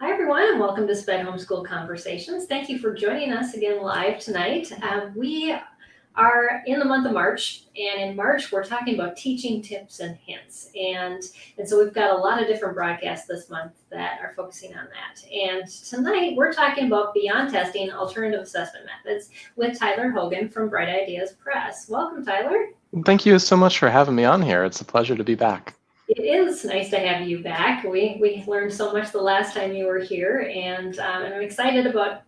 Hi, everyone, and welcome to SPED Homeschool Conversations. Thank you for joining us again live tonight. We are in the month of March, and in March, we're talking about teaching tips and hints. And so we've got a lot of different broadcasts this month that are focusing on that. And tonight, we're talking about beyond testing, alternative assessment methods with Tyler Hogan from Bright Ideas Press. Welcome, Tyler. Thank you so much for having me on here. It's a pleasure to be back. It is nice to have you back. We learned so much the last time you were here, and I'm excited about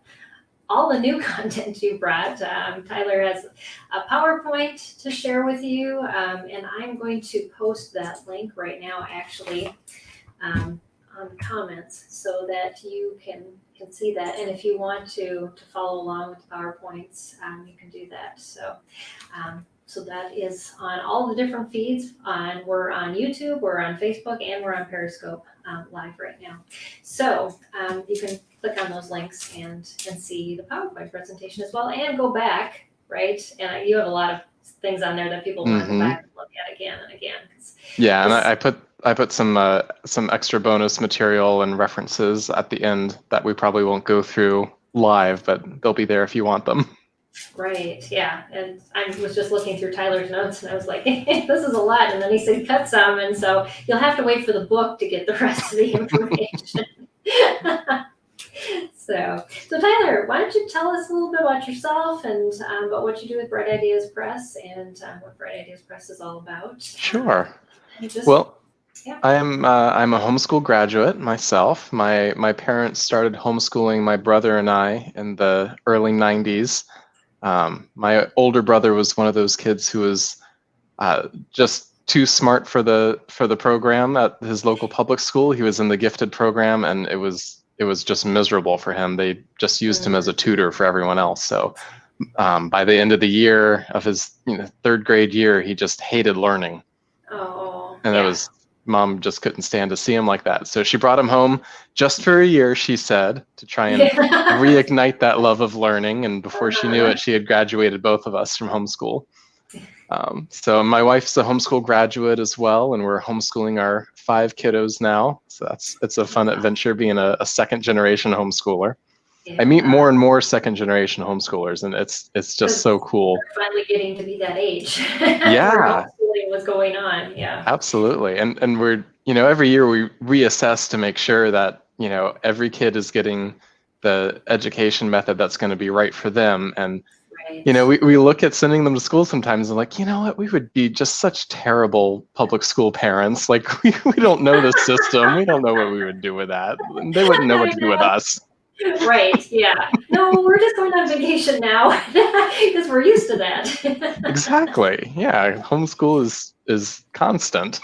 all the new content you brought. Tyler has a PowerPoint to share with you, and I'm going to post that link right now, actually, on the comments so that you can see that. And if you want to follow along with the PowerPoints, you can do that. So that is on all the different feeds. We're on YouTube, we're on Facebook, and we're on Periscope live right now. So you can click on those links and see the PowerPoint presentation as well, and go back, right? And you have a lot of things on there that people want to go back and look at again and again. Yeah, and I put some extra bonus material and references at the end that we probably won't go through live, but they'll be there if you want them. Right, yeah, and I was just looking through Tyler's notes and I was like, this is a lot, and then he said cut some, and so you'll have to wait for the book to get the rest of the information. So Tyler, why don't you tell us a little bit about yourself and about what you do with Bright Ideas Press and what Bright Ideas Press is all about. Sure. Yeah. I'm a homeschool graduate myself. My parents started homeschooling my brother and I in the early 90s. My older brother was one of those kids who was just too smart for the program at his local public school. He was in the gifted program, and it was just miserable for him. They just used him as a tutor for everyone else. So by the end of the year of his third grade year, he just hated learning. Oh, and it was Mom just couldn't stand to see him like that. So she brought him home just for a year, she said, to try and reignite that love of learning. And before she knew it, she had graduated both of us from homeschool. So my wife's a homeschool graduate as well, and we're homeschooling our 5 kiddos now. So it's a fun adventure being a second generation homeschooler. Yeah. I meet more and more second generation homeschoolers, and it's just so cool. We're finally getting to be that age. Yeah. Homeschooling was going on. Yeah. Absolutely. And we're, every year we reassess to make sure that, every kid is getting the education method that's going to be right for them. And, we look at sending them to school sometimes and like, you know what, we would be just such terrible public school parents. Like we don't know the system. We don't know what we would do with that. They wouldn't know what to do with us. Right, yeah. No, we're just going on vacation now because we're used to that. Exactly. Yeah, homeschool is constant.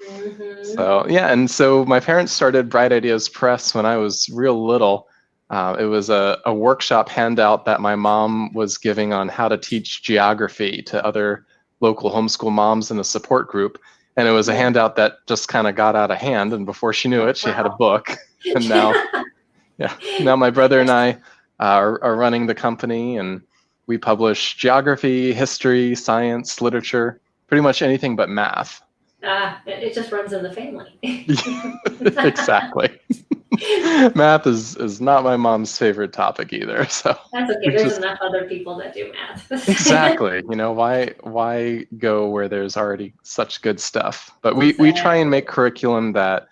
Mm-hmm. So yeah, and so my parents started Bright Ideas Press when I was real little. It was a workshop handout that my mom was giving on how to teach geography to other local homeschool moms in a support group. And it was a handout that just kind of got out of hand. And before she knew it, she had a book. And now my brother and I are running the company, and we publish geography, history, science, literature, pretty much anything but math. It just runs in the family. Exactly. Math is not my mom's favorite topic either. So that's okay. There's enough other people that do math. Exactly. Why go where there's already such good stuff? But we try and make curriculum that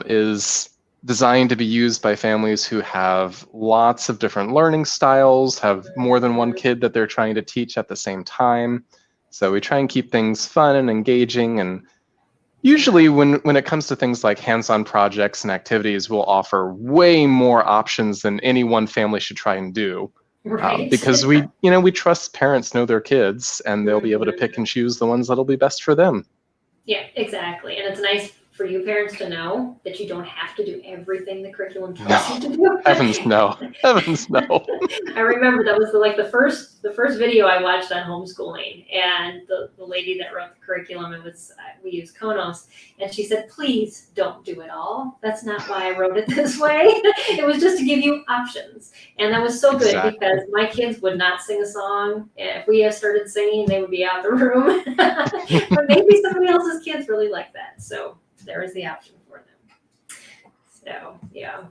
is designed to be used by families who have lots of different learning styles, have more than one kid that they're trying to teach at the same time. So we try and keep things fun and engaging. And usually when it comes to things like hands-on projects and activities, we'll offer way more options than any one family should try and do. Right. Because we trust parents know their kids, and they'll be able to pick and choose the ones that'll be best for them. Yeah, exactly. And it's nice for you parents to know that you don't have to do everything the curriculum tells you to do. Heavens no. Heavens no. I remember that was the first video I watched on homeschooling, and the lady that wrote the curriculum, we used Konos, and she said, please don't do it all. That's not why I wrote it this way. It was just to give you options. And that was so good because my kids would not sing a song. If we started singing, they would be out the room. But maybe somebody else's kids really like that. So there is the option for them. So, yeah.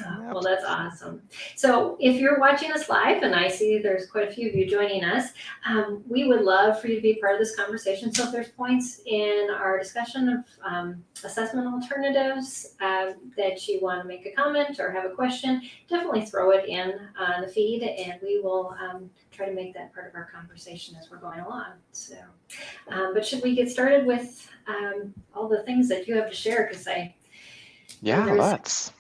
Oh, Yep. well, that's awesome. So if you're watching us live, and I see there's quite a few of you joining us, we would love for you to be part of this conversation. So if there's points in our discussion of assessment alternatives that you want to make a comment or have a question, definitely throw it in the feed, and we will try to make that part of our conversation as we're going along. So, but should we get started with all the things that you have to share? Because Let's.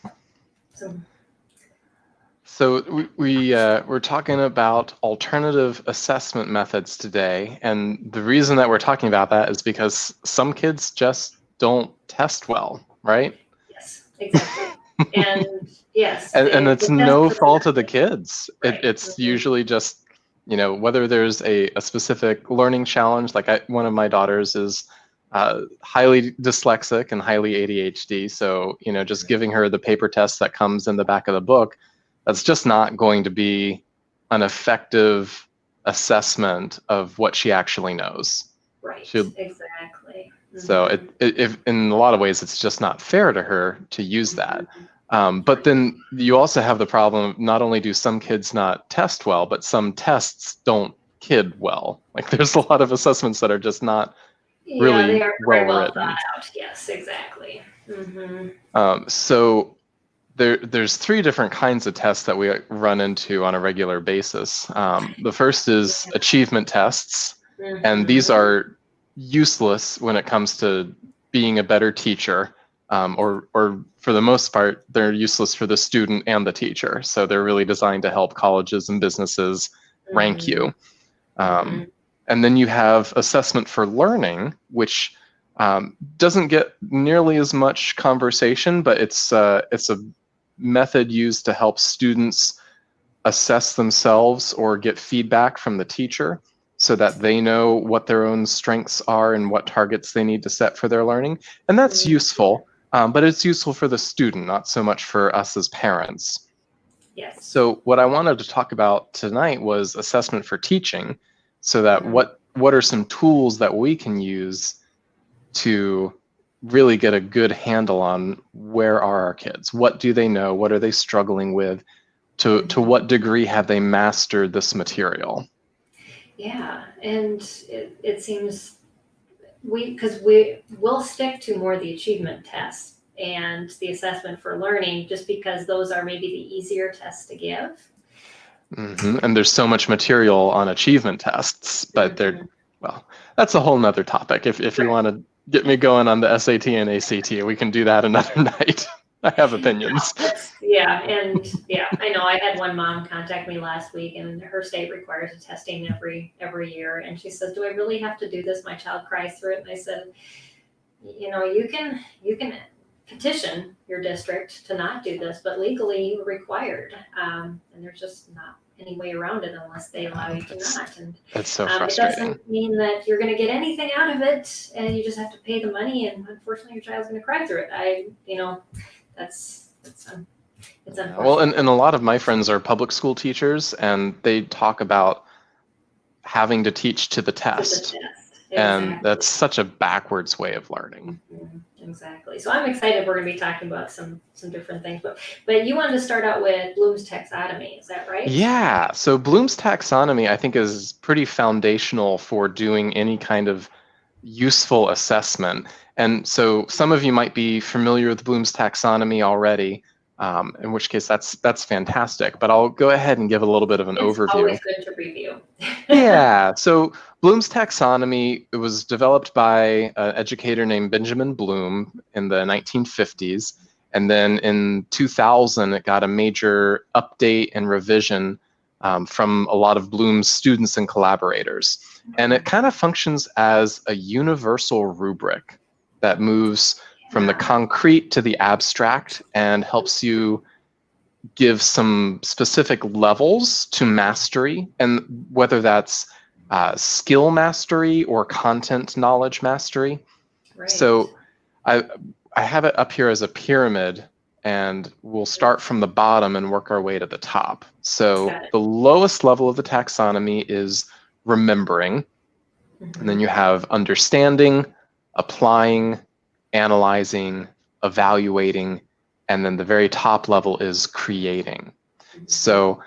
So we're talking about alternative assessment methods today, and the reason that we're talking about that is because some kids just don't test well, right? yes, exactly. And yes, And it's the no test fault of the doesn't kids. right. It's usually just, whether there's a specific learning challenge, like one of my daughters is highly dyslexic and highly ADHD. So, just giving her the paper test that comes in the back of the book, that's just not going to be an effective assessment of what she actually knows. Right, exactly. So if in a lot of ways, it's just not fair to her to use that. But then you also have the problem of not only do some kids not test well, but some tests don't kid well. Like there's a lot of assessments that are just not really they are well very well written. thought out. Yes, exactly. So there's three different kinds of tests that we run into on a regular basis. The first is achievement tests, and these are useless when it comes to being a better teacher, or for the most part, they're useless for the student and the teacher. So they're really designed to help colleges and businesses rank you. And then you have assessment for learning, which doesn't get nearly as much conversation, but it's a method used to help students assess themselves or get feedback from the teacher so that they know what their own strengths are and what targets they need to set for their learning. And that's useful, but it's useful for the student, not so much for us as parents. Yes. So what I wanted to talk about tonight was assessment for teaching, so that what are some tools that we can use to really get a good handle on where are our kids? What do they know? What are they struggling with? To what degree have they mastered this material? Yeah, and it seems because we will stick to more the achievement tests and the assessment for learning, just because those are maybe the easier tests to give. And there's so much material on achievement tests, but that's a whole nother topic. If you want to get me going on the SAT and ACT, we can do that another night. I have opinions. I know. I had one mom contact me last week, and her state requires a testing every year, and she says, "Do I really have to do this? My child cries through it." And I said, you can petition your district to not do this, but legally you're required, and there's just not any way around it unless they allow you to not. And it's so frustrating. It doesn't mean that you're going to get anything out of it, and you just have to pay the money. And unfortunately, your child's going to cry through it. It's unfortunate. Well, and a lot of my friends are public school teachers, and they talk about having to teach to the test. And that's such a backwards way of learning. Exactly. So I'm excited. We're going to be talking about some different things, but you wanted to start out with Bloom's taxonomy. Is that right? Yeah. So Bloom's taxonomy, I think, is pretty foundational for doing any kind of useful assessment. And so some of you might be familiar with Bloom's taxonomy already, in which case that's fantastic. But I'll go ahead and give a little bit of an overview. It's always good to review. Yeah. So Bloom's taxonomy, it was developed by an educator named Benjamin Bloom in the 1950s. And then in 2000, it got a major update and revision from a lot of Bloom's students and collaborators. And it kind of functions as a universal rubric that moves from the concrete to the abstract and helps you give some specific levels to mastery, and whether that's skill mastery or content knowledge mastery. Right. So I have it up here as a pyramid, and we'll start from the bottom and work our way to the top. So the lowest level of the taxonomy is remembering, and then you have understanding, applying, analyzing, evaluating, and then the very top level is creating. So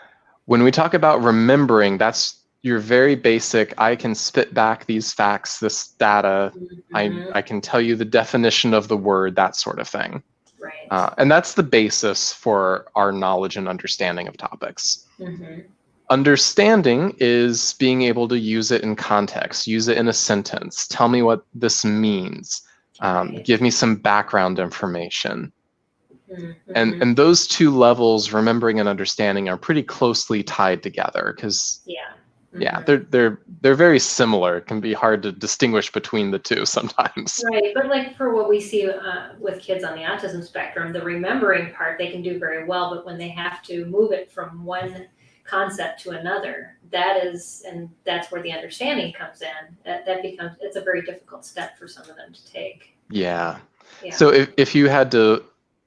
when we talk about remembering, that's your very basic, I can spit back these facts, this data, I can tell you the definition of the word, that sort of thing. Right. And that's the basis for our knowledge and understanding of topics. Understanding is being able to use it in context, use it in a sentence, tell me what this means, give me some background information. And those two levels, remembering and understanding, are pretty closely tied together because they're very similar. It can be hard to distinguish between the two sometimes. Right, but like for what we see with kids on the autism spectrum, the remembering part they can do very well, but when they have to move it from one concept to another, that's where the understanding comes in. That becomes, it's a very difficult step for some of them to take. Yeah. So if you had to,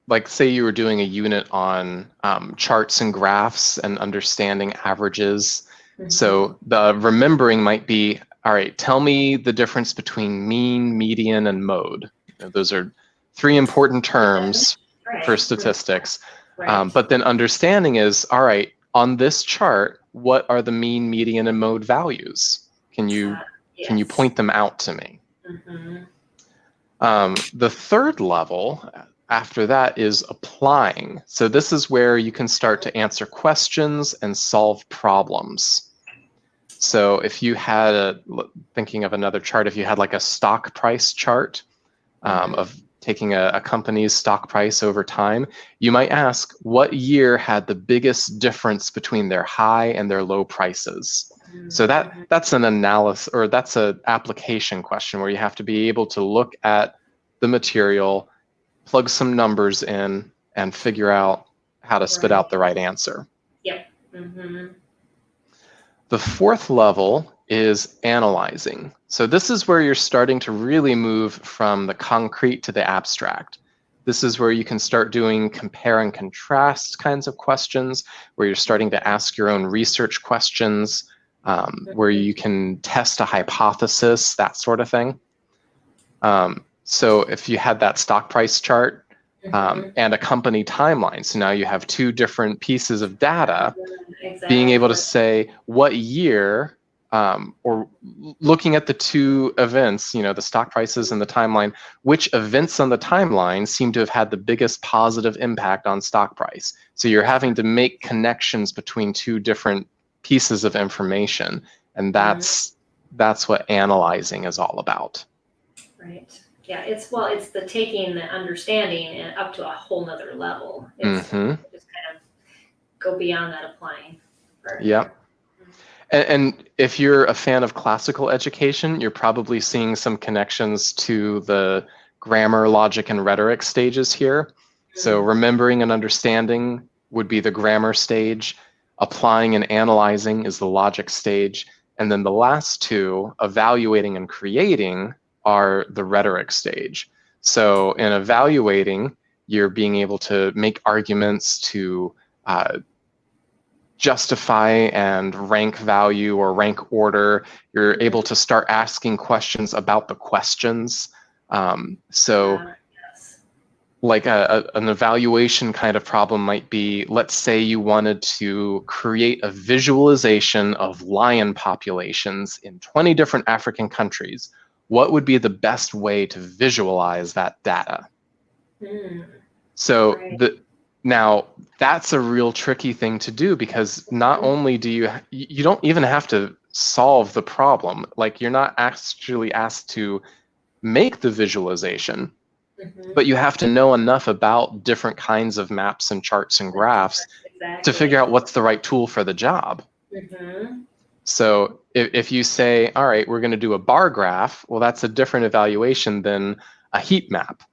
like, say you were doing a unit on charts and graphs and understanding averages, so the remembering might be, all right, tell me the difference between mean, median, and mode. Those are three important terms for statistics. But then understanding is, all right, on this chart, what are the mean, median, and mode values? Can you point them out to me? The third level after that is applying. So this is where you can start to answer questions and solve problems. So if you had thinking of another chart, if you had like a stock price chart of taking a company's stock price over time, you might ask what year had the biggest difference between their high and their low prices. So that's an analysis, or that's an application question where you have to be able to look at the material, plug some numbers in, and figure out how to spit out the right answer. The fourth level is analyzing. So this is where you're starting to really move from the concrete to the abstract. This is where you can start doing compare and contrast kinds of questions, where you're starting to ask your own research questions, where you can test a hypothesis, that sort of thing. So if you had that stock price chart and a company timeline, so now you have two different pieces of data, being able to say what year, or looking at the two events, the stock prices and the timeline, which events on the timeline seem to have had the biggest positive impact on stock price. So you're having to make connections between two different pieces of information, and that's what analyzing is all about. Right. Yeah, it's the taking the understanding and up to a whole nother level. It's just kind of go beyond that applying part. Yep. And if you're a fan of classical education, you're probably seeing some connections to the grammar, logic, and rhetoric stages here. So remembering and understanding would be the grammar stage. Applying and analyzing is the logic stage. And then the last two, evaluating and creating, are the rhetoric stage. So in evaluating, you're being able to make arguments to justify and rank value or rank order. You're able to start asking questions about the questions. Like an evaluation kind of problem might be, let's say you wanted to create a visualization of lion populations in 20 different African countries. What would be the best way to visualize that data? So now that's a real tricky thing to do, because not only do you don't even have to solve the problem. Like, you're not actually asked to make the visualization, but you have to know enough about different kinds of maps and charts and graphs to figure out what's the right tool for the job. So if you say, all right, we're going to do a bar graph, well, that's a different evaluation than a heat map.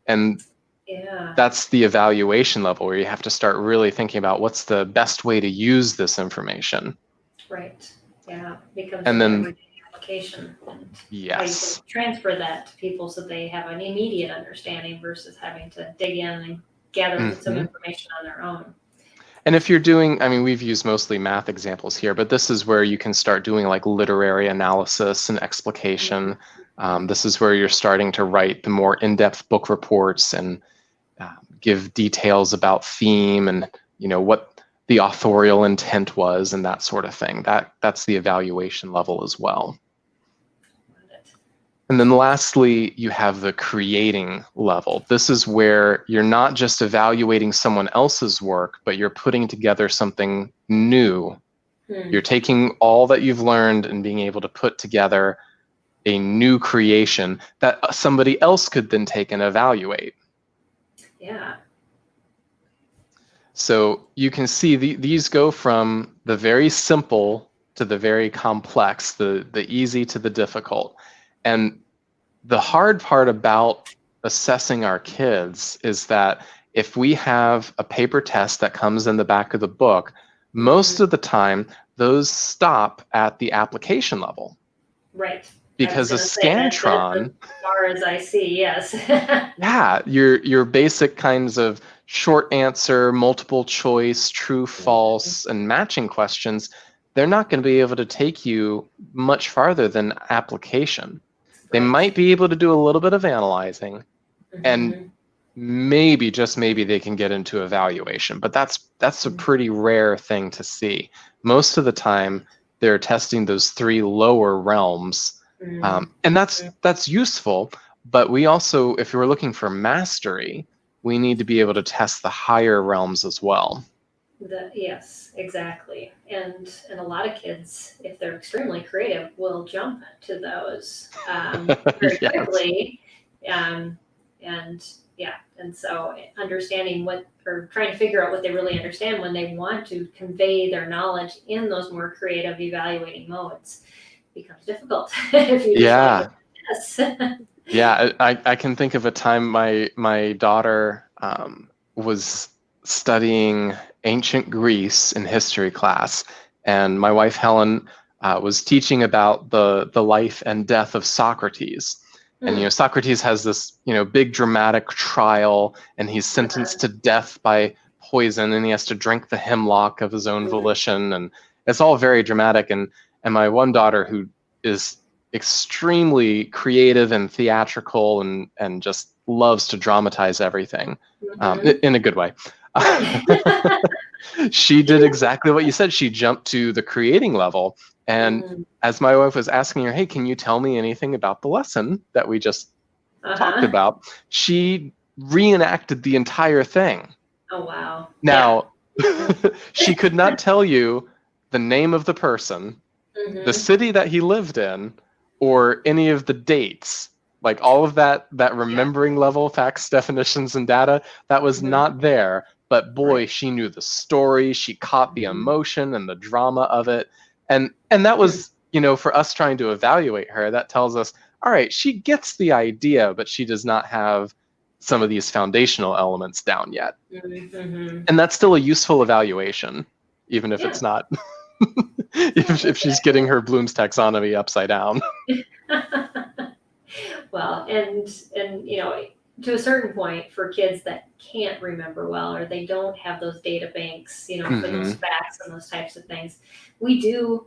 And that's the evaluation level where you have to start really thinking about what's the best way to use this information. Right. Yeah. Becomes and then everyday application. And yes. how you can transfer that to people so they have an immediate understanding versus having to dig in and gather some information on their own. And if you're doing, I mean, we've used mostly math examples here, but this is where you can start doing like literary analysis and explication. This is where you're starting to write the more in-depth book reports and give details about theme and, what the authorial intent was and that sort of thing. That's the evaluation level as well. And then lastly, you have the creating level. This is where you're not just evaluating someone else's work, but you're putting together something new. You're taking all that you've learned and being able to put together a new creation that somebody else could then take and evaluate. Yeah. So you can see these go from the very simple to the very complex, the easy to the difficult. And the hard part about assessing our kids is that if we have a paper test that comes in the back of the book, most of the time those stop at the application level. Right. Because a Scantron, as far as I see, yes. yeah, your basic kinds of short answer, multiple choice, true, false, and matching questions, they're not going to be able to take you much farther than application. They might be able to do a little bit of analyzing, and maybe, just maybe, they can get into evaluation, but that's a pretty rare thing to see. Most of the time, they're testing those 3 lower realms, and that's useful. But we also, if we're looking for mastery, we need to be able to test the higher realms as well. Yes, exactly. And a lot of kids, if they're extremely creative, will jump to those very quickly. And so understanding or trying to figure out what they really understand when they want to convey their knowledge in those more creative evaluating modes becomes difficult. If you just Yeah, I can think of a time my daughter was studying ancient Greece in history class, and my wife Helen was teaching about the life and death of Socrates. And Socrates has this big dramatic trial, and he's sentenced to death by poison, and he has to drink the hemlock of his own volition, and it's all very dramatic. And my one daughter, who is extremely creative and theatrical and just loves to dramatize everything in a good way. She did exactly what you said. She jumped to the creating level. And as my wife was asking her, hey, can you tell me anything about the lesson that we just talked about? She reenacted the entire thing. Oh, wow. Now, she could not tell you the name of the person, the city that he lived in, or any of the dates. Like all of that remembering level, facts, definitions, and data, that was not there. But boy, she knew the story. She caught the emotion and the drama of it. And that was, for us trying to evaluate her, that tells us, all right, she gets the idea, but she does not have some of these foundational elements down yet. And that's still a useful evaluation, even if it's not, if she's getting her Bloom's taxonomy upside down. Well, and to a certain point, for kids that can't remember well, or they don't have those data banks, for those facts and those types of things, what do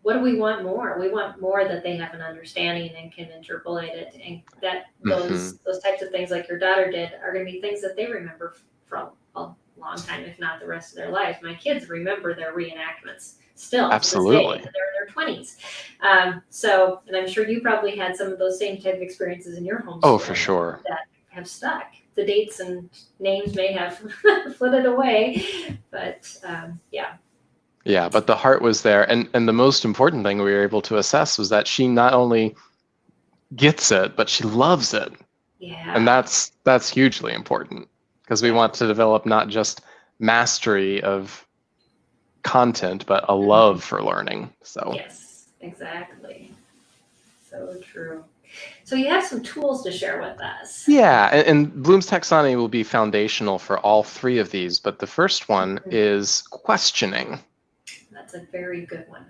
we want more? We want more that they have an understanding and can interpolate it, and that those types of things like your daughter did are going to be things that they remember from a long time, if not the rest of their lives. My kids remember their reenactments still. Absolutely. To this day. They're in their 20s. So, and I'm sure you probably had some of those same type of experiences in your home. Oh, for sure. That have stuck. The dates and names may have flitted away, but yeah. Yeah, but the heart was there. And the most important thing we were able to assess was that she not only gets it, but she loves it. Yeah. And that's hugely important, because we want to develop not just mastery of content, but a love for learning. So yes, exactly. So true. So you have some tools to share with us. Yeah, and Bloom's taxonomy will be foundational for all 3 of these, but the first one is questioning. That's a very good one.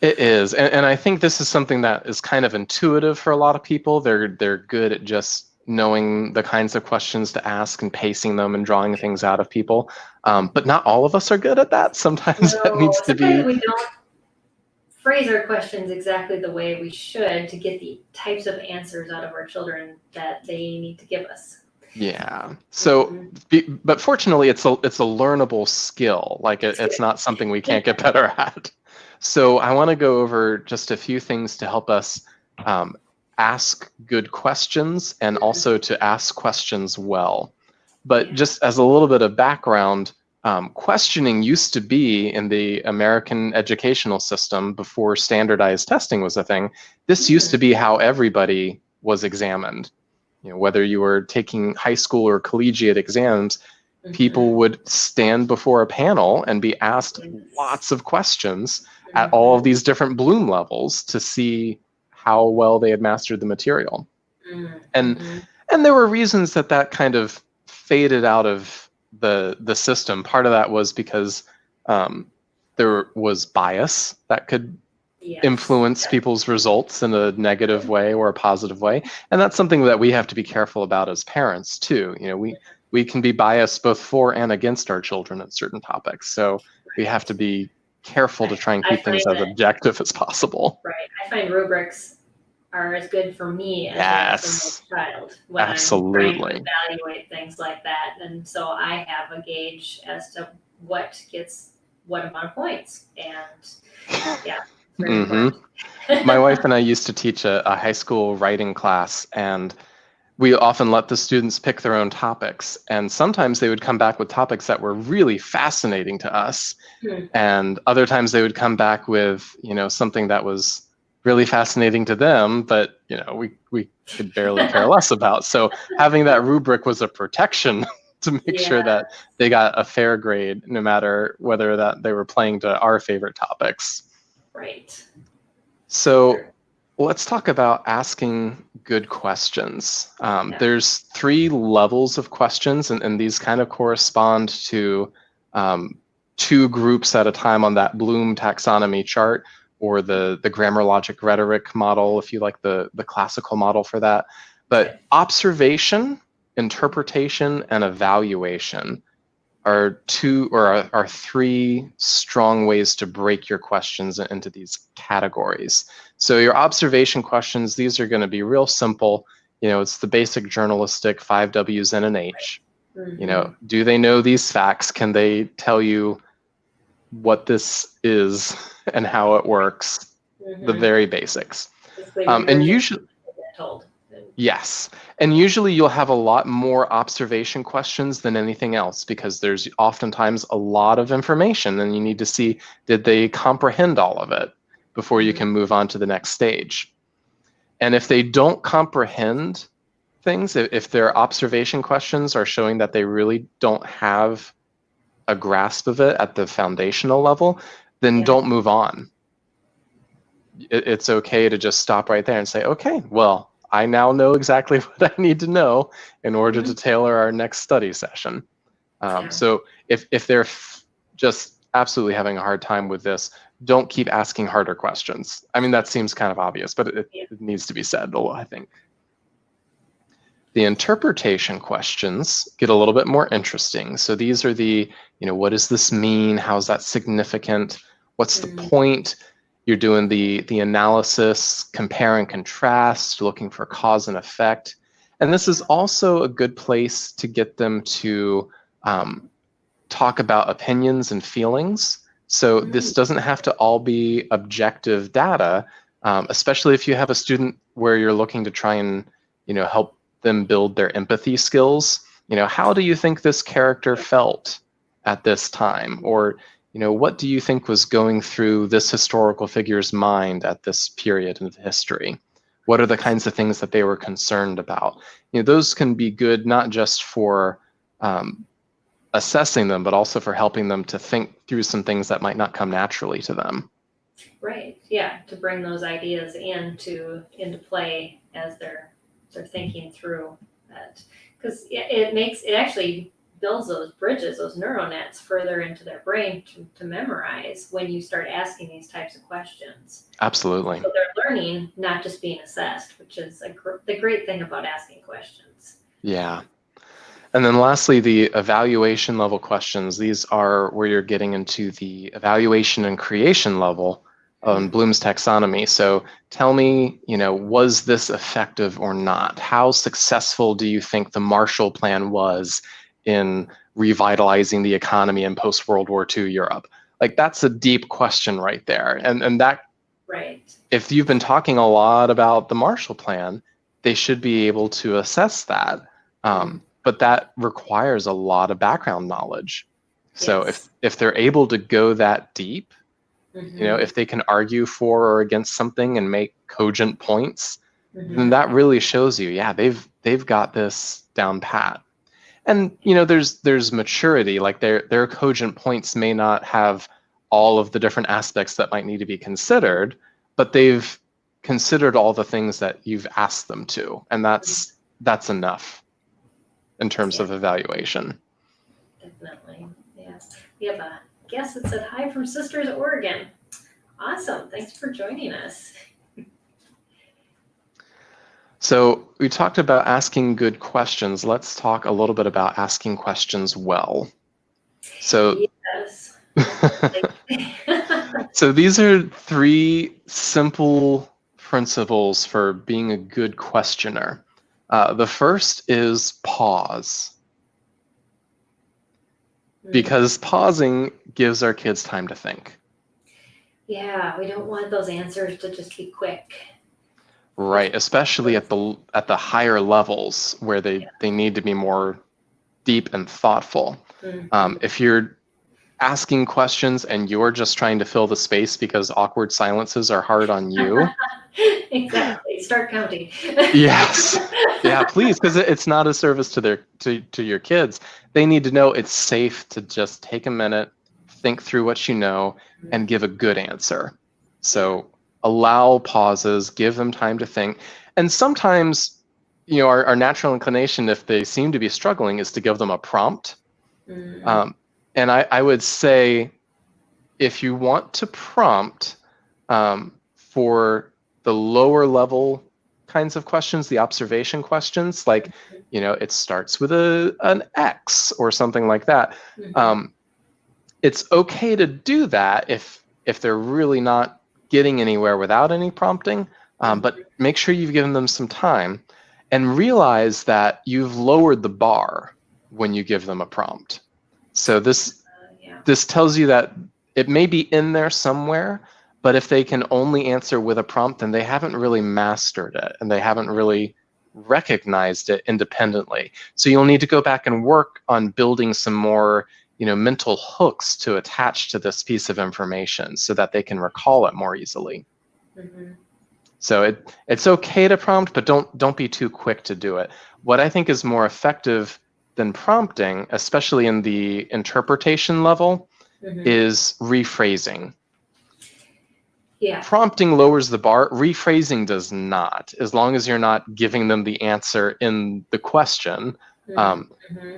It is, and I think this is something that is kind of intuitive for a lot of people. They're good at just knowing the kinds of questions to ask and pacing them and drawing things out of people. But not all of us are good at that. Sometimes that needs to be. We don't phrase our questions exactly the way we should to get the types of answers out of our children that they need to give us. Yeah. So, but fortunately, it's a learnable skill. Like it's not something we can't get better at. So I want to go over just a few things to help us ask good questions and also to ask questions well. But just as a little bit of background, questioning used to be in the American educational system before standardized testing was a thing. This used to be how everybody was examined. Whether you were taking high school or collegiate exams, people would stand before a panel and be asked lots of questions at all of these different Bloom levels to see how well they had mastered the material. And there were reasons that kind of faded out of the system. Part of that was because there was bias that could influence people's results in a negative way or a positive way. And that's something that we have to be careful about as parents too. We can be biased both for and against our children at certain topics. So we have to be careful to try and keep things as objective as possible. Right. I find rubrics are as good for me as they are for my child when I'm trying to evaluate things like that. And so I have a gauge as to what gets what amount of points. And yeah. My wife and I used to teach a high school writing class, and we often let the students pick their own topics. And sometimes they would come back with topics that were really fascinating to us. And other times they would come back with, something that was really fascinating to them, but, we could barely care less about. So having that rubric was a protection to make sure that they got a fair grade, no matter whether that they were playing to our favorite topics. Right. So let's talk about asking good questions. There's 3 levels of questions, and these kind of correspond to 2 groups at a time on that Bloom taxonomy chart, or the grammar logic rhetoric model, if you like the classical model for that. But observation, interpretation, and evaluation are 3 strong ways to break your questions into these categories. So your observation questions, these are going to be real simple. It's the basic journalistic 5 W's and an H. Do they know these facts? Can they tell you what this is and how it works? The very basics. And usually, yes. And usually you'll have a lot more observation questions than anything else, because there's oftentimes a lot of information and you need to see, did they comprehend all of it before you can move on to the next stage? And if they don't comprehend things, if their observation questions are showing that they really don't have a grasp of it at the foundational level, then don't move on. It's okay to just stop right there and say, okay, well, I now know exactly what I need to know in order to tailor our next study session. So if they're just absolutely having a hard time with this, don't keep asking harder questions. I mean, that seems kind of obvious, but it needs to be said, I think. The interpretation questions get a little bit more interesting. So these are the, what does this mean? How is that significant? What's the point? You're doing the analysis, compare and contrast, looking for cause and effect. And this is also a good place to get them to talk about opinions and feelings. So this doesn't have to all be objective data, especially if you have a student where you're looking to try and help them build their empathy skills. How do you think this character felt at this time? Or what do you think was going through this historical figure's mind at this period of history? What are the kinds of things that they were concerned about? Those can be good not just for assessing them, but also for helping them to think through some things that might not come naturally to them. Right. Yeah. To bring those ideas into play as they're thinking through that, because it actually builds those bridges, those neural nets further into their brain to memorize when you start asking these types of questions. Absolutely. So they're learning, not just being assessed, which is the great thing about asking questions. Yeah. And then lastly, the evaluation level questions. These are where you're getting into the evaluation and creation level. on Bloom's taxonomy. So tell me, was this effective or not? How successful do you think the Marshall Plan was in revitalizing the economy in post-World War II Europe? Like, that's a deep question right there. And that, Right. if you've been talking a lot about the Marshall Plan, they should be able to assess that. But that requires a lot of background knowledge. So Yes. if they're able to go that deep, Mm-hmm. if they can argue for or against something and make cogent points, Mm-hmm. then that really shows you, yeah, they've got this down pat. And there's maturity. Like their cogent points may not have all of the different aspects that might need to be considered, but they've considered all the things that you've asked them to, and that's enough in terms of evaluation. Definitely. Yeah. We have a guest that said hi from Sisters, Oregon. Awesome. Thanks for joining us. So we talked about asking good questions. Let's talk a little bit about asking questions well. So, Yes. so these are 3 simple principles for being a good questioner. The first is pause. Because pausing gives our kids time to think. Yeah, we don't want those answers to just be quick. Right, especially at the higher levels where they need to be more deep and thoughtful. If you're asking questions and you're just trying to fill the space because awkward silences are hard on you. Exactly. Start counting. Yes. Yeah, please, because it's not a service to your kids. They need to know it's safe to just take a minute, think through what you know, and give a good answer. So allow pauses, give them time to think. And sometimes, our natural inclination, if they seem to be struggling, is to give them a prompt. And I would say, if you want to prompt for the lower level kinds of questions, the observation questions, like, it starts with an X or something like that. It's okay to do that if they're really not getting anywhere without any prompting, but make sure you've given them some time and realize that you've lowered the bar when you give them a prompt. So this tells you that it may be in there somewhere, but if they can only answer with a prompt, then they haven't really mastered it and they haven't really recognized it independently. So you'll need to go back and work on building some more, mental hooks to attach to this piece of information so that they can recall it more easily. So it's okay to prompt, but don't be too quick to do it. What I think is more effective than prompting, especially in the interpretation level, is rephrasing. Prompting lowers the bar, rephrasing does not, as long as you're not giving them the answer in the question.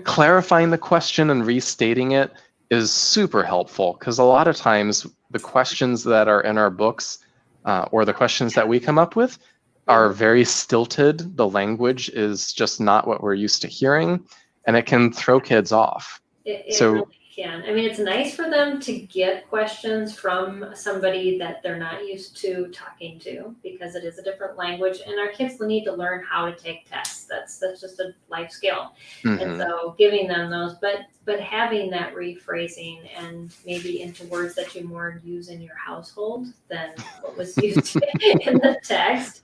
Clarifying the question and restating it is super helpful, because a lot of times the questions that are in our books or the questions that we come up with are very stilted. The language is just not what we're used to hearing, and it can throw kids off. It really can. I mean, it's nice for them to get questions from somebody that they're not used to talking to, because it is a different language, and our kids will need to learn how to take tests. That's just a life skill. And so giving them those, but having that rephrasing and maybe into words that you more use in your household than what was used in the text.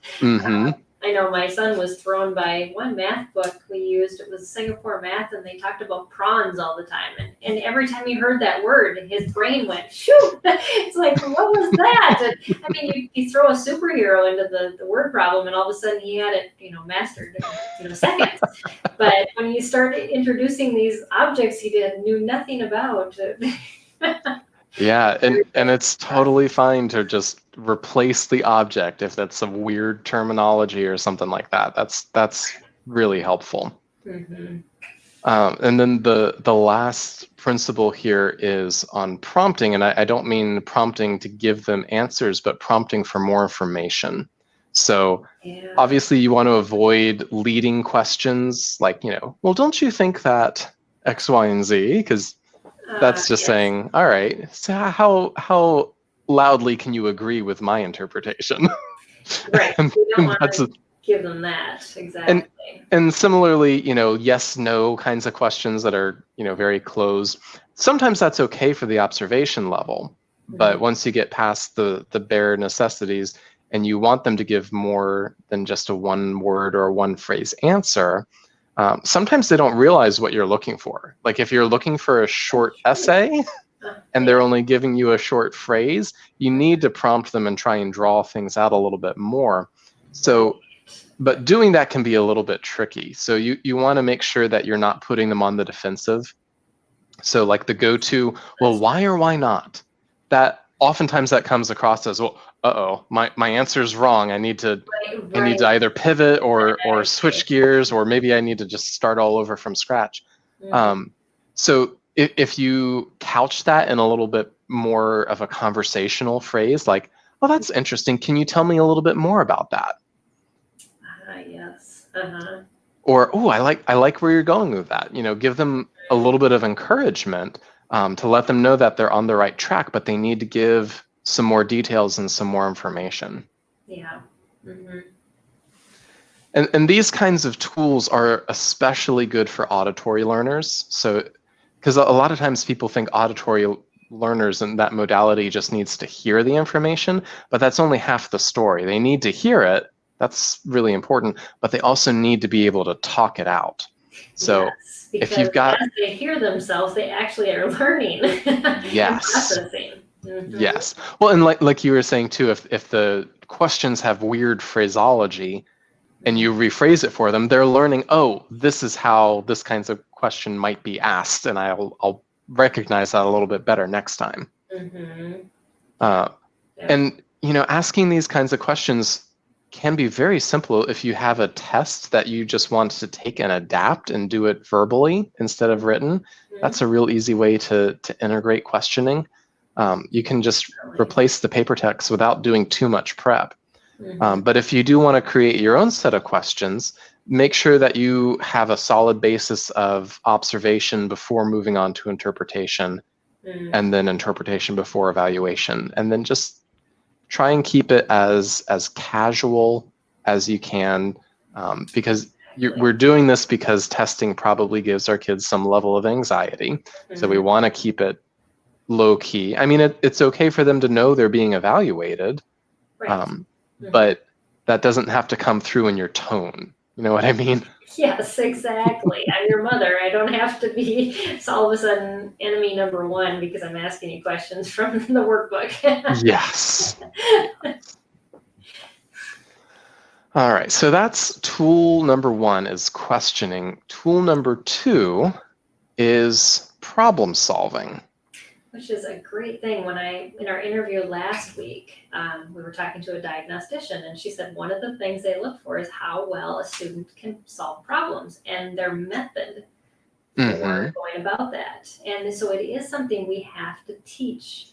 I know my son was thrown by one math book we used. It was Singapore math, and they talked about prawns all the time. And every time he heard that word, his brain went, shoot. It's like, what was that? And, I mean, you throw a superhero into the word problem, and all of a sudden he had it, mastered in seconds. But when you start introducing these objects he knew nothing about. Yeah, and it's totally fine to just replace the object if that's some weird terminology or something like that. That's really helpful. And then the last principle here is on prompting, and I don't mean prompting to give them answers, but prompting for more information. So obviously you want to avoid leading questions like, well, don't you think that X, Y, and Z? Because that's just saying, all right, so how loudly can you agree with my interpretation? Right. And We don't want that's to give them that. Exactly. and similarly, yes, no kinds of questions that are, very closed. Sometimes that's okay for the observation level, but once you get past the bare necessities and you want them to give more than just a one word or one phrase answer, sometimes they don't realize what you're looking for. Like if you're looking for a short essay and they're only giving you a short phrase, you need to prompt them and try and draw things out a little bit more. So, but doing that can be a little bit tricky. So you want to make sure that you're not putting them on the defensive. So like the go-to, well, why or why not? That oftentimes that comes across as, well, my answer's wrong. I need to either pivot or switch gears, or maybe I need to just start all over from scratch. So if you couch that in a little bit more of a conversational phrase, like, well, that's interesting. Can you tell me a little bit more about that? Yes. Or, oh, I like where you're going with that. Give them a little bit of encouragement to let them know that they're on the right track, but they need to give some more details and some more information. Yeah. And these kinds of tools are especially good for auditory learners. So, because a lot of times people think auditory learners in that modality just needs to hear the information, but that's only half the story. They need to hear it. That's really important, but they also need to be able to talk it out. So yes, because if you've got, as they hear themselves, they actually are learning. Yes. And processing. Yes. Well, and like you were saying too, if the questions have weird phraseology and you rephrase it for them, they're learning, oh, this is how this kinds of question might be asked, and I'll recognize that a little bit better next time. And asking these kinds of questions can be very simple if you have a test that you just want to take and adapt and do it verbally instead of written. That's a real easy way to integrate questioning. You can just replace the paper text without doing too much prep. But if you do want to create your own set of questions, make sure that you have a solid basis of observation before moving on to interpretation, and then interpretation before evaluation, and then just try and keep it as casual as you can, because we're doing this because testing probably gives our kids some level of anxiety. So we want to keep it low key. I mean, it's okay for them to know they're being evaluated, but that doesn't have to come through in your tone. You know what I mean? Yes, exactly. I'm your mother. I don't have to be all of a sudden enemy number one because I'm asking you questions from the workbook. Yes. All right, so that's tool number one, is questioning. Tool number two is problem solving. Which is a great thing. In our interview last week, we were talking to a diagnostician, and she said one of the things they look for is how well a student can solve problems and their method for going about that. And so it is something we have to teach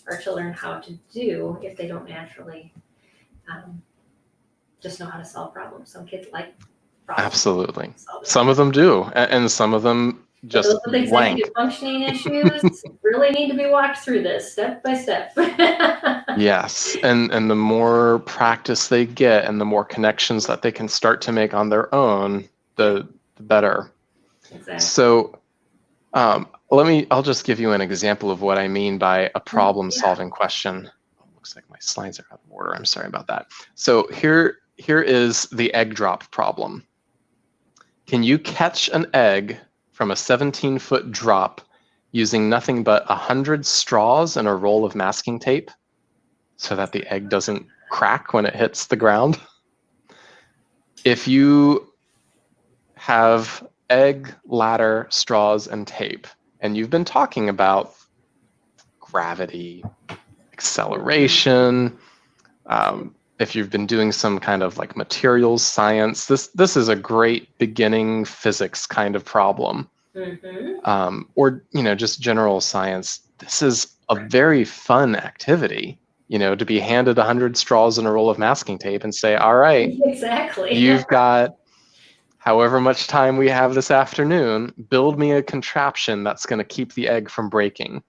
our children how to do if they don't naturally just know how to solve problems. Some kids like problems. Absolutely. Some of them do, and some of them just those with executive functioning issues really need to be walked through this step by step. Yes, and the more practice they get and the more connections that they can start to make on their own, the better. Exactly. So I'll just give you an example of what I mean by a problem solving question. Oh, looks like my slides are out of order. I'm sorry about that. So here is the egg drop problem. Can you catch an egg from a 17-foot drop using nothing but 100 straws and a roll of masking tape so that the egg doesn't crack when it hits the ground? If you have egg, ladder, straws, and tape, and you've been talking about gravity, acceleration, if you've been doing some kind of like materials science, this is a great beginning physics kind of problem. Or just general science. This is a very fun activity, to be handed 100 straws and a roll of masking tape and say, all right, exactly. You've got however much time we have this afternoon, build me a contraption that's going to keep the egg from breaking.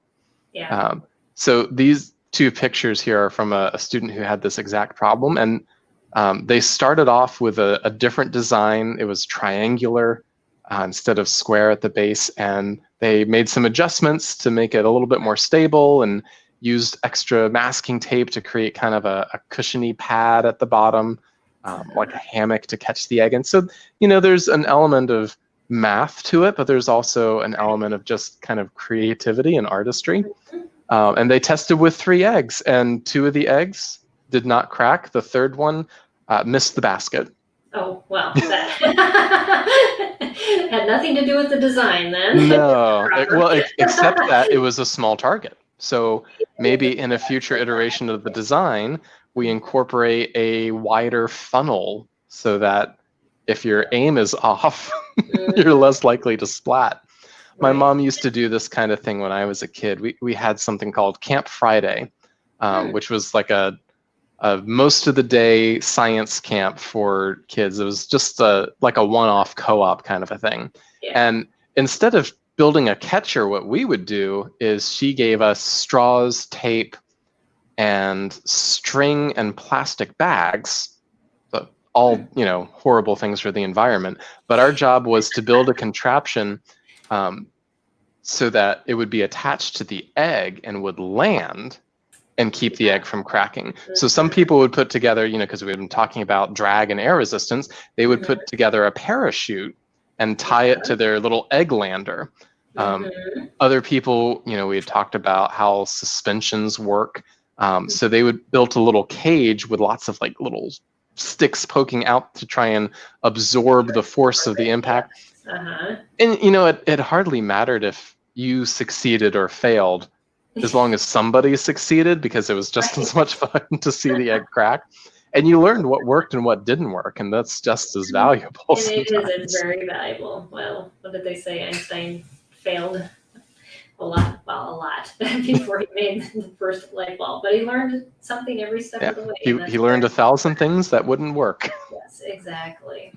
Yeah. So these two pictures here are from a student who had this exact problem, and they started off with a different design. It was triangular instead of square at the base, and they made some adjustments to make it a little bit more stable and used extra masking tape to create kind of a cushiony pad at the bottom, like a hammock to catch the egg. And so, there's an element of math to it, but there's also an element of just kind of creativity and artistry. And they tested with 3 eggs, and 2 of the eggs did not crack. The third one missed the basket. Oh, well, that had nothing to do with the design then. No, except that it was a small target. So maybe in a future iteration of the design, we incorporate a wider funnel so that if your aim is off, you're less likely to splat. My mom used to do this kind of thing when I was a kid. We had something called Camp Friday, which was like a most of the day science camp for kids. It was just like a one-off co-op kind of a thing. Yeah. And instead of building a catcher, what we would do is she gave us straws, tape, and string and plastic bags, all horrible things for the environment. But our job was to build a contraption so that it would be attached to the egg and would land and keep the egg from cracking. So some people would put together, because we've been talking about drag and air resistance, they would put together a parachute and tie it to their little egg lander. Other people, we had talked about how suspensions work. So they would build a little cage with lots of like little sticks poking out to try and absorb the force of the impact. And it hardly mattered if you succeeded or failed, as long as somebody succeeded, because it was just as much fun to see the egg crack. And you learned what worked and what didn't work, and that's just as valuable. It's very valuable. Well, what did they say? Einstein failed a lot before he made the first light bulb, but he learned something every step of the way. He learned 1,000 things that wouldn't work. Yes, exactly.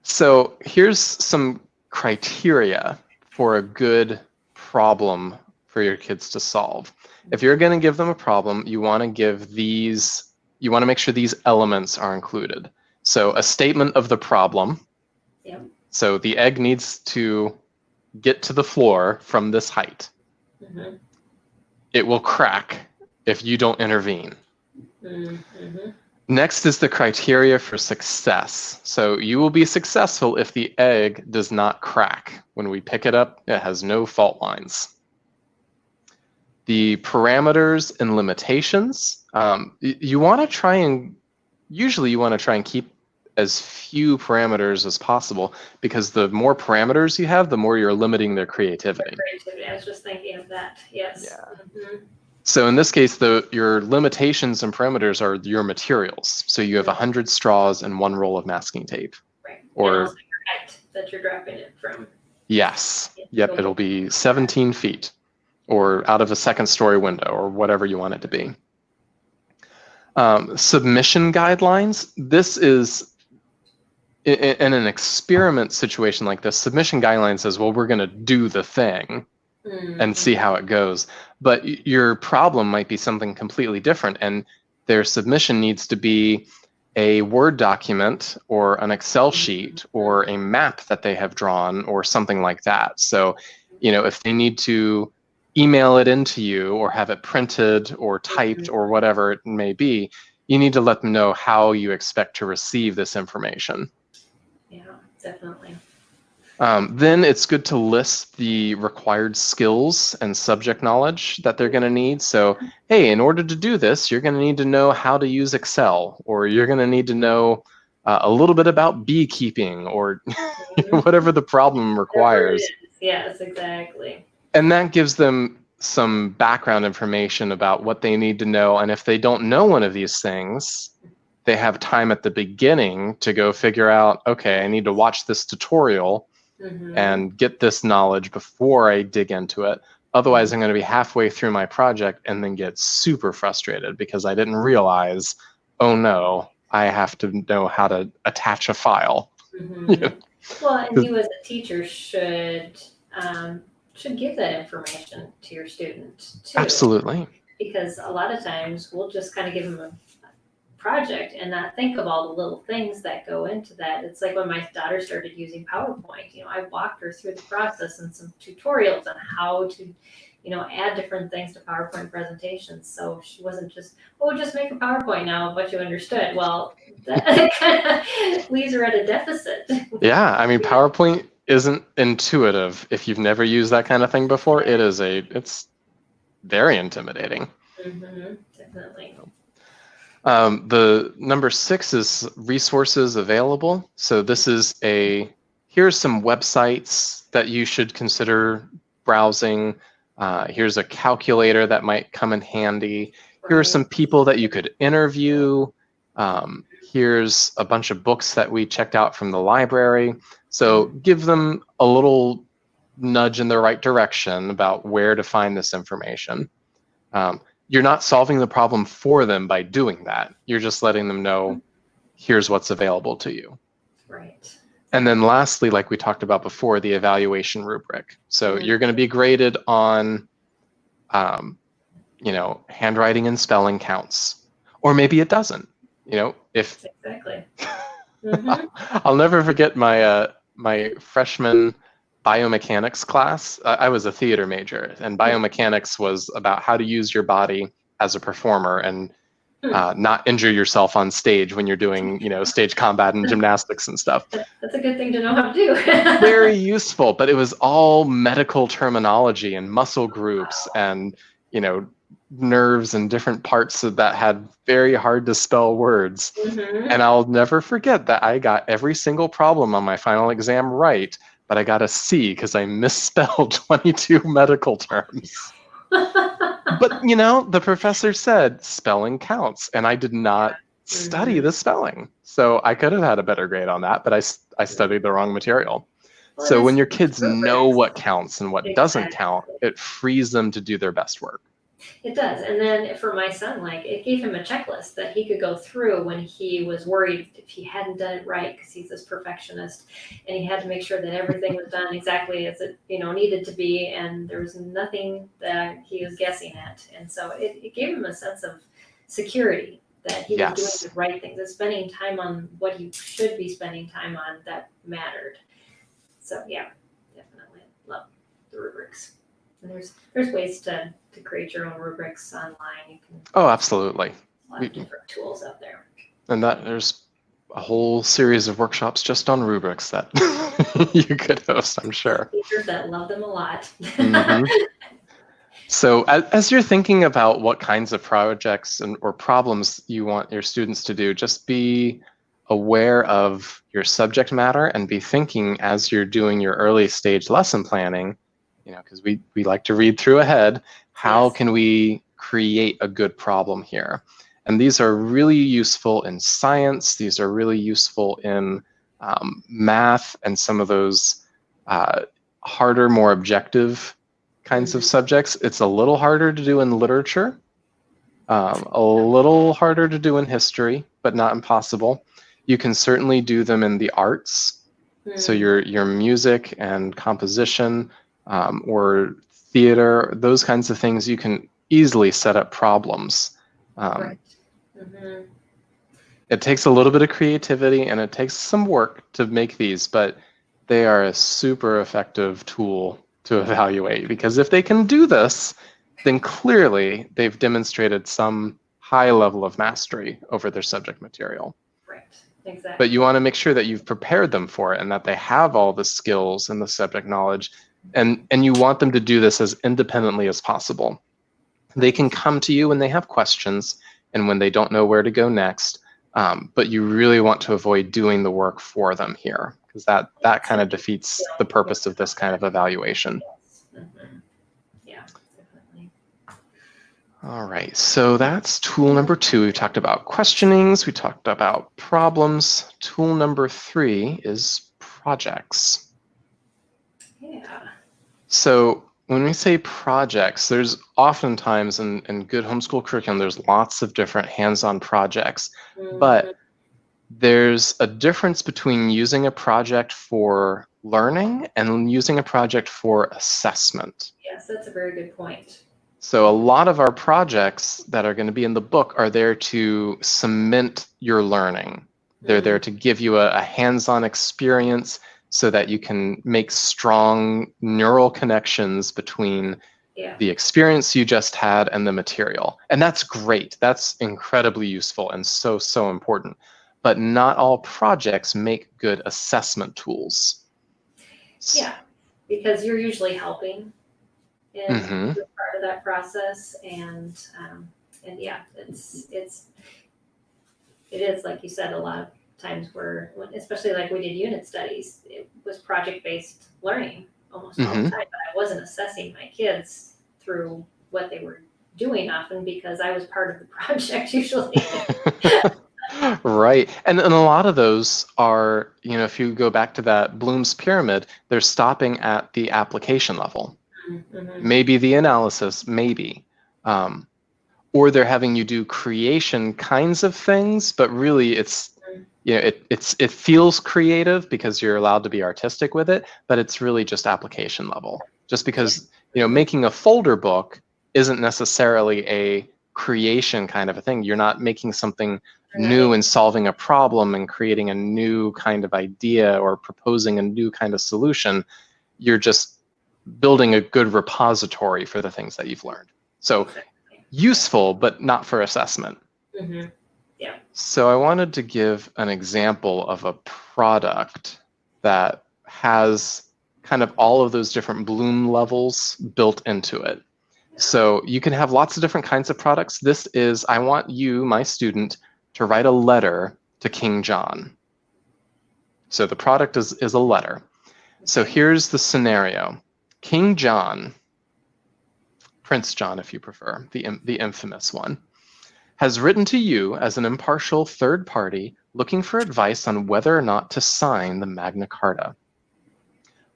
So here's some criteria for a good problem for your kids to solve. If you're going to give them a problem, you want to make sure these elements are included. So a statement of the problem. Yep. So the egg needs to get to the floor from this height. It will crack if you don't intervene. Next is the criteria for success. So you will be successful if the egg does not crack. When we pick it up, it has no fault lines. The parameters and limitations. You want to try and keep as few parameters as possible, because the more parameters you have, the more you're limiting their creativity. I was just thinking of that. Yes. Yeah. So in this case, your limitations and parameters are your materials. So you have 100 straws and 1 roll of masking tape. Right. Or and also your height that you're dropping it from. Yes. Yep. It'll be 17 feet, or out of a 2nd-story window, or whatever you want it to be. Submission guidelines. This is, in an experiment situation like this, submission guidelines says, well, we're going to do the thing and see how it goes. But your problem might be something completely different, and their submission needs to be a Word document or an Excel sheet or a map that they have drawn or something like that. So, if they need to email it into you or have it printed or typed or whatever it may be, you need to let them know how you expect to receive this information. Yeah, definitely. Then it's good to list the required skills and subject knowledge that they're going to need. So, hey, in order to do this, you're going to need to know how to use Excel, or you're going to need to know a little bit about beekeeping, or whatever the problem requires. Yes, exactly. And that gives them some background information about what they need to know. And if they don't know one of these things, they have time at the beginning to go figure out, okay, I need to watch this tutorial and get this knowledge before I dig into it. Otherwise, I'm going to be halfway through my project and then get super frustrated because I didn't realize, oh no, I have to know how to attach a file. Well, and you as a teacher should give that information to your student too. Absolutely. because a lot of times we'll just kind of give them a project and not think of all the little things that go into that. It's like when my daughter started using PowerPoint, I walked her through the process and some tutorials on how to, add different things to PowerPoint presentations. So she wasn't just, oh, just make a PowerPoint now of what you understood. Well, that kind of leaves her at a deficit. Yeah, I mean, PowerPoint isn't intuitive. If you've never used that kind of thing before, it's very intimidating. Definitely. The number 6 is resources available. So this is here's some websites that you should consider browsing. Here's a calculator that might come in handy. Here are some people that you could interview. Here's a bunch of books that we checked out from the library. So give them a little nudge in the right direction about where to find this information. You're not solving the problem for them by doing that. You're just letting them know, here's what's available to you. Right. And then lastly, like we talked about before, the evaluation rubric. So you're going to be graded on, handwriting and spelling counts, or maybe it doesn't. Exactly. I'll never forget my freshman biomechanics class. I was a theater major, and biomechanics was about how to use your body as a performer and not injure yourself on stage when you're doing, stage combat and gymnastics and stuff. That's a good thing to know how to do. Very useful, but it was all medical terminology and muscle groups and, nerves and different parts that had very hard to spell words. And I'll never forget that I got every single problem on my final exam right, but I got a C because I misspelled 22 medical terms. But, the professor said spelling counts, and I did not study the spelling. So I could have had a better grade on that, but I studied the wrong material. Well, so when your kids know what counts and what doesn't count, it frees them to do their best work. It does. And then for my son, it gave him a checklist that he could go through when he was worried if he hadn't done it right, because he's this perfectionist, and he had to make sure that everything was done exactly as it needed to be, and there was nothing that he was guessing at. And so it gave him a sense of security that he was doing the right things, that spending time on what he should be spending time on that mattered. So yeah, definitely love the rubrics. And there's ways to create your own rubrics online. You can. Oh, absolutely. A lot of different tools out there. And there's a whole series of workshops just on rubrics that you could host, I'm sure. Teachers that love them a lot. So as you're thinking about what kinds of projects or problems you want your students to do, just be aware of your subject matter and be thinking as you're doing your early stage lesson planning, because we like to read through ahead, how can we create a good problem here? And these are really useful in science. These are really useful in math and some of those harder, more objective kinds of subjects. It's a little harder to do in literature, a little harder to do in history, but not impossible. You can certainly do them in the arts. So your music and composition, or theater, those kinds of things, you can easily set up problems. It takes a little bit of creativity and it takes some work to make these, but they are a super effective tool to evaluate, because if they can do this, then clearly they've demonstrated some high level of mastery over their subject material. Right, exactly. But you want to make sure that you've prepared them for it and that they have all the skills and the subject knowledge. And you want them to do this as independently as possible. They can come to you when they have questions and when they don't know where to go next, but you really want to avoid doing the work for them here, because that kind of defeats the purpose of this kind of evaluation. Yeah, definitely. All right, so that's tool number 2. We've talked about questionings, we talked about problems. Tool number 3 is projects. Yeah. So when we say projects, there's oftentimes in good homeschool curriculum, there's lots of different hands-on projects, but there's a difference between using a project for learning and using a project for assessment. Yes, that's a very good point. So a lot of our projects that are going to be in the book are there to cement your learning. They're there to give you a hands-on experience so that you can make strong neural connections between the experience you just had and the material. And that's great. That's incredibly useful and so, so important. But not all projects make good assessment tools. Yeah, because you're usually helping in Mm-hmm. part of that process, and yeah, it is, like you said, a lot of times especially like we did unit studies, it was project-based learning almost all the Mm-hmm. time, but I wasn't assessing my kids through what they were doing often because I was part of the project usually. Right. And a lot of those are, if you go back to that Bloom's pyramid, they're stopping at the application level. Mm-hmm. Maybe the analysis, maybe. Or they're having you do creation kinds of things, but really it feels creative because you're allowed to be artistic with it, but it's really just application level. Just because, making a folder book isn't necessarily a creation kind of a thing. You're not making something new and solving a problem and creating a new kind of idea or proposing a new kind of solution. You're just building a good repository for the things that you've learned. So useful, but not for assessment. Mm-hmm. Yeah. So I wanted to give an example of a product that has kind of all of those different Bloom levels built into it. So you can have lots of different kinds of products. This is, I want you, my student, to write a letter to King John. So the product is a letter. So here's the scenario. King John, Prince John if you prefer, the infamous one, has written to you as an impartial third party looking for advice on whether or not to sign the Magna Carta.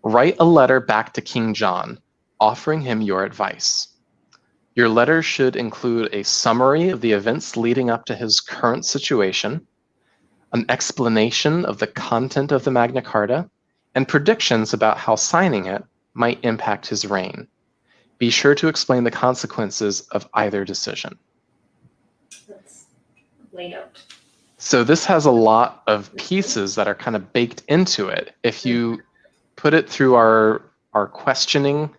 Write a letter back to King John, offering him your advice. Your letter should include a summary of the events leading up to his current situation, an explanation of the content of the Magna Carta, and predictions about how signing it might impact his reign. Be sure to explain the consequences of either decision. That's laid out. So this has a lot of pieces that are kind of baked into it. If you put it through our questioning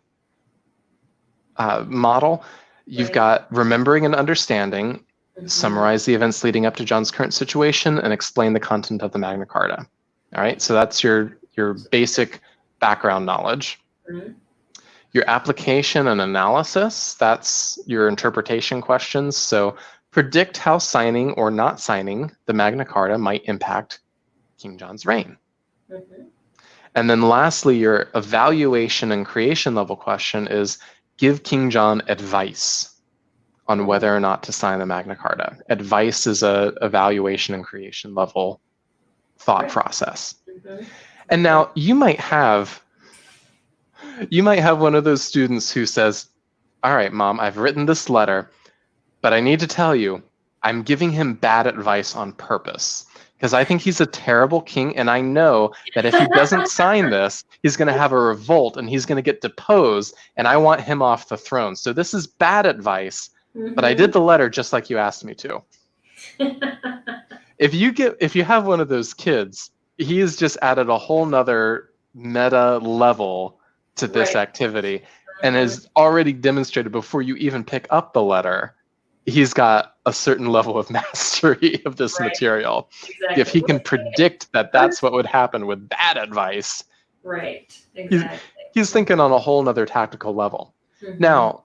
model, you've got remembering and understanding, summarize the events leading up to John's current situation, and explain the content of the Magna Carta. All right, so that's your basic background knowledge. Your application and analysis, that's your interpretation questions. So predict how signing or not signing the Magna Carta might impact King John's reign. And then lastly, your evaluation and creation level question is give King John advice on whether or not to sign the Magna Carta. Advice is a evaluation and creation level thought process. And now you might have one of those students who says, all right, Mom, I've written this letter, but I need to tell you, I'm giving him bad advice on purpose because I think he's a terrible king, and I know that if he doesn't sign this, he's going to have a revolt and he's going to get deposed, and I want him off the throne. So this is bad advice, but I did the letter just like you asked me to. If you have one of those kids, he has just added a whole nother meta level to this activity and has already demonstrated before you even pick up the letter, he's got a certain level of mastery of this material. Exactly. If he can predict that that's what would happen with bad advice, exactly. He's thinking on a whole nother tactical level. Now,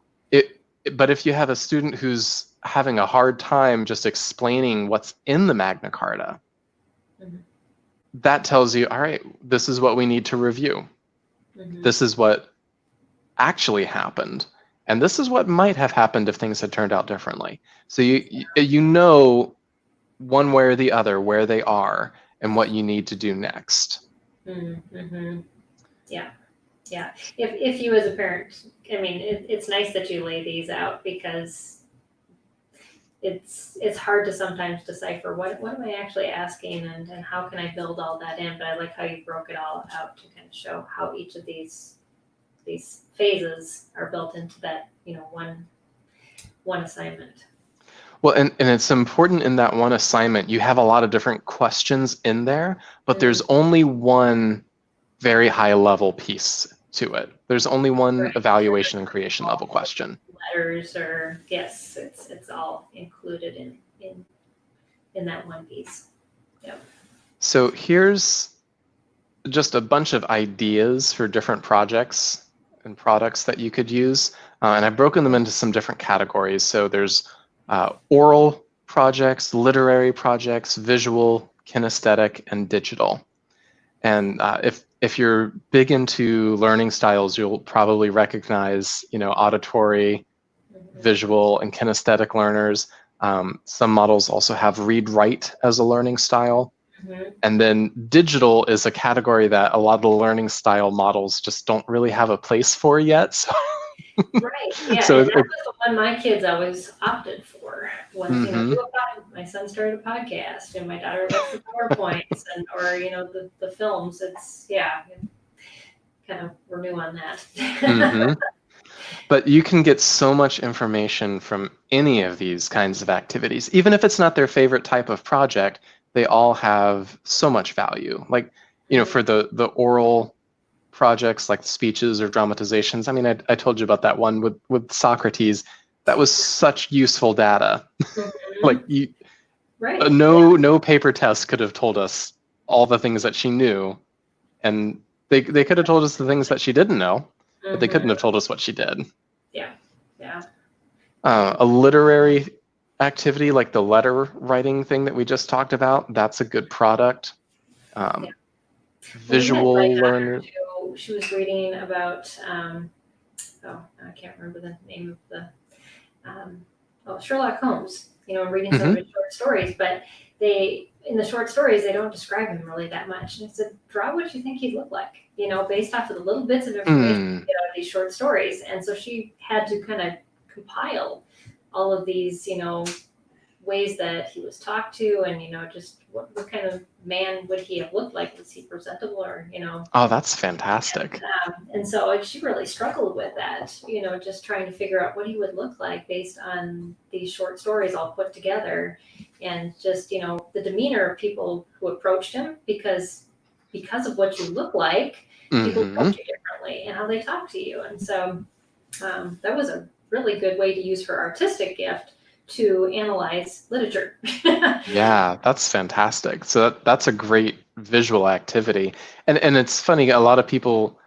but if you have a student who's having a hard time just explaining what's in the Magna Carta, that tells you, all right, this is what we need to review. This is what actually happened. And this is what might have happened if things had turned out differently. So you know one way or the other where they are and what you need to do next. Yeah. If you as a parent, I mean, it's nice that you lay these out because it's hard to sometimes decipher what am I actually asking and how can I build all that in. But I like how you broke it all out to kind of show how each of these phases are built into that, one one assignment. Well, and it's important in that one assignment, you have a lot of different questions in there, but there's only one very high level piece to it. There's only one Right. evaluation and creation level question. Letters or yes, it's all included in that one piece. Yep. So here's just a bunch of ideas for different projects and products that you could use. And I've broken them into some different categories. So there's oral projects, literary projects, visual, kinesthetic, and digital. And if you're big into learning styles, you'll probably recognize, auditory, visual, and kinesthetic learners. Some models also have read-write as a learning style. And then digital is a category that a lot of the learning style models just don't really have a place for yet. So, right. Yeah. So and that was the one my kids always opted for. Was my son started a podcast, and my daughter likes the PowerPoints or the films. It's kind of we're new on that. But you can get so much information from any of these kinds of activities, even if it's not their favorite type of project. They all have so much value. Like, for the oral projects like speeches or dramatizations. I mean, I told you about that one with Socrates. That was such useful data. Like no paper test could have told us all the things that she knew, and they could have told us the things that she didn't know, but they couldn't have told us what she did. Yeah. A literary activity like the letter writing thing that we just talked about, that's a good product. Visual learner. She was reading about I can't remember the name of the Sherlock Holmes. Reading some of his short stories, but in the short stories they don't describe him really that much. And it said, draw what you think he'd look like, based off of the little bits of information you get out of these short stories. And so she had to kind of compile all of these, ways that he was talked to, and just what kind of man would he have looked like? Was he presentable, or Oh, that's fantastic. And so she really struggled with that, just trying to figure out what he would look like based on these short stories all put together, and just the demeanor of people who approached him, because of what you look like, people approach you differently, and how they talk to you. And so that was a really good way to use her artistic gift to analyze literature. Yeah, that's fantastic. So that's a great visual activity. And it's funny, a lot of people,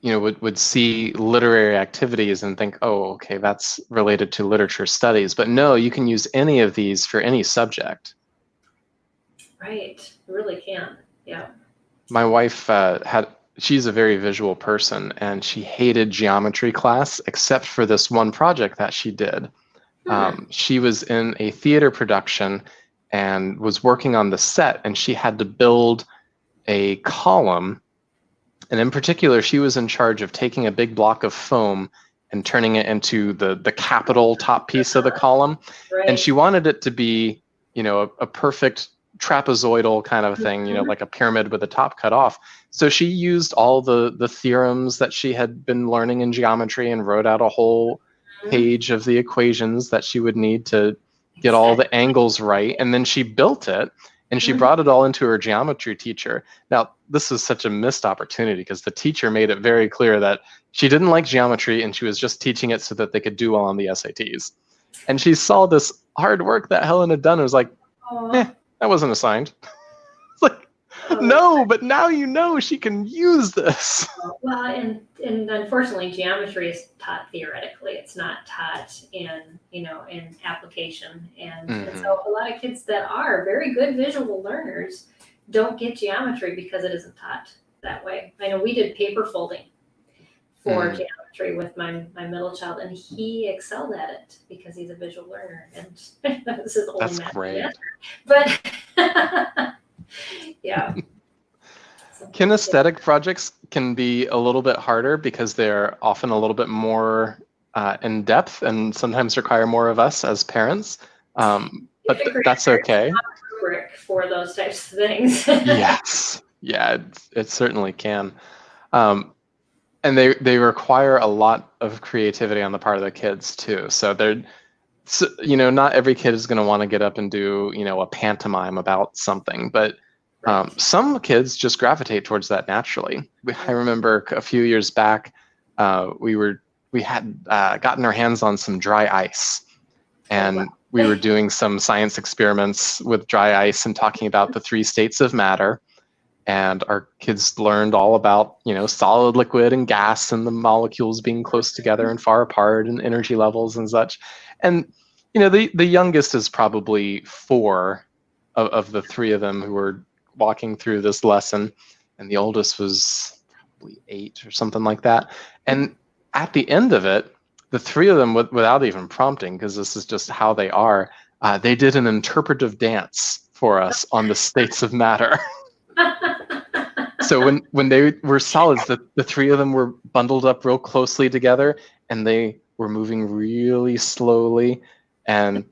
would see literary activities and think, oh, okay, that's related to literature studies. But no, you can use any of these for any subject. Right, you really can. Yeah. My wife she's a very visual person, and she hated geometry class except for this one project that she did. She was in a theater production and was working on the set, and she had to build a column. And in particular, she was in charge of taking a big block of foam and turning it into the capital top piece of the column. Right. And she wanted it to be, a perfect trapezoidal kind of thing, like a pyramid with the top cut off. So she used all the theorems that she had been learning in geometry and wrote out a whole page of the equations that she would need to get all the angles right. And then she built it, and she brought it all into her geometry teacher. Now, this was such a missed opportunity because the teacher made it very clear that she didn't like geometry and she was just teaching it so that they could do well on the SATs. And she saw this hard work that Helen had done and was like, that wasn't assigned. It's like, no, but now she can use this. Well, and unfortunately, geometry is taught theoretically. It's not taught in application. And so a lot of kids that are very good visual learners don't get geometry because it isn't taught that way. I know we did paper folding for geometry with my middle child, and he excelled at it because he's a visual learner, and that was his only master. But yeah. Kinesthetic projects can be a little bit harder because they're often a little bit more in depth and sometimes require more of us as parents. But that's okay. Rubric for those types of things. Yes. Yeah, it certainly can. And they require a lot of creativity on the part of the kids too. So so, not every kid is going to want to get up and do, a pantomime about something, but Right. some kids just gravitate towards that naturally. I remember a few years back, we had gotten our hands on some dry ice, and wow. we were doing some science experiments with dry ice and talking about the 3 states of matter. And our kids learned all about, solid, liquid, and gas, and the molecules being close together and far apart, and energy levels and such. And the youngest is probably 4 of the 3 of them who were walking through this lesson, and the oldest was probably 8 or something like that. And at the end of it, the 3 of them, without even prompting, because this is just how they are, they did an interpretive dance for us on the states of matter. So when they were solids, the 3 of them were bundled up real closely together, and they were moving really slowly. And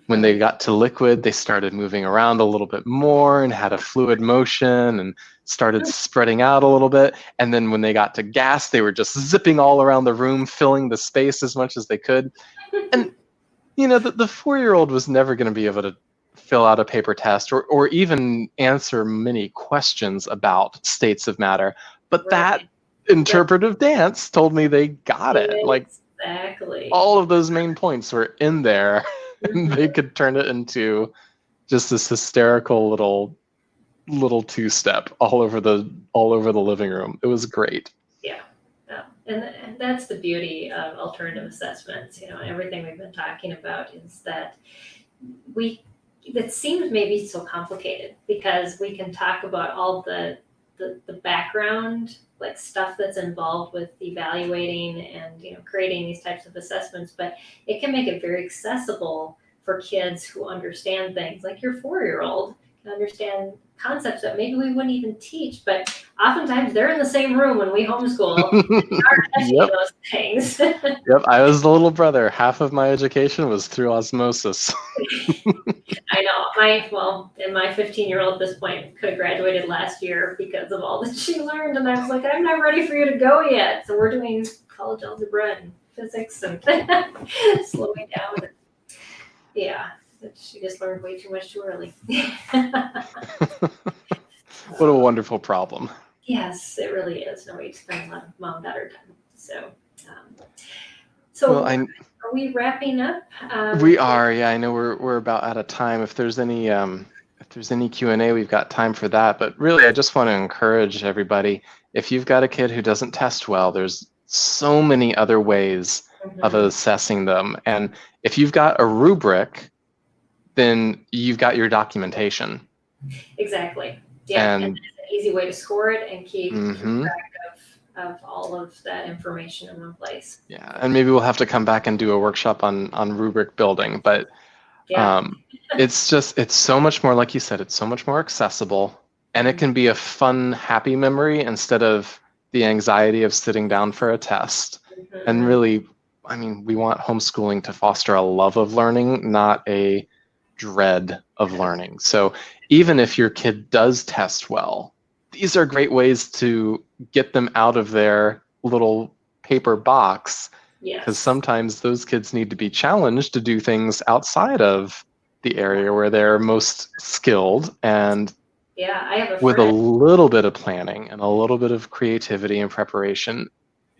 when they got to liquid, they started moving around a little bit more and had a fluid motion and started spreading out a little bit. And then when they got to gas, they were just zipping all around the room, filling the space as much as they could. And the 4-year-old was never going to be able to fill out a paper test or even answer many questions about states of matter. But that interpretive dance told me they got it. Like, exactly. All of those main points were in there, and they could turn it into just this hysterical little 2-step all over the living room. It was great. Yeah. And that's the beauty of alternative assessments. Everything we've been talking about is that that seems maybe so complicated, because we can talk about all the background, like stuff that's involved with evaluating and creating these types of assessments, but it can make it very accessible for kids who understand things. Like your 4-year-old can understand concepts that maybe we wouldn't even teach, but oftentimes they're in the same room when we homeschool and are touching those things. Yep, I was the little brother. Half of my education was through osmosis. I know. And my 15-year-old at this point could have graduated last year because of all that she learned, and I was like, I'm not ready for you to go yet. So we're doing college algebra and physics and slowing down. Yeah, she just learned way too much too early. What a wonderful problem. Yes, it really is. No, we spend a lot of mom-daughter time. Are we wrapping up? We are. Yeah, I know we're about out of time. If there's any Q&A, we've got time for that. But really, I just want to encourage everybody. If you've got a kid who doesn't test well, there's so many other ways of assessing them. And if you've got a rubric, then you've got your documentation. Exactly. Yeah, and it's an easy way to score it and keep track of all of that information in one place. Yeah, and maybe we'll have to come back and do a workshop on rubric building, but it's so much more, like you said, it's so much more accessible, and it can be a fun, happy memory instead of the anxiety of sitting down for a test. And really, we want homeschooling to foster a love of learning, not a dread of learning. So even if your kid does test well, these are great ways to get them out of their little paper box, because sometimes those kids need to be challenged to do things outside of the area where they're most skilled. And I have with a little bit of planning and a little bit of creativity and preparation,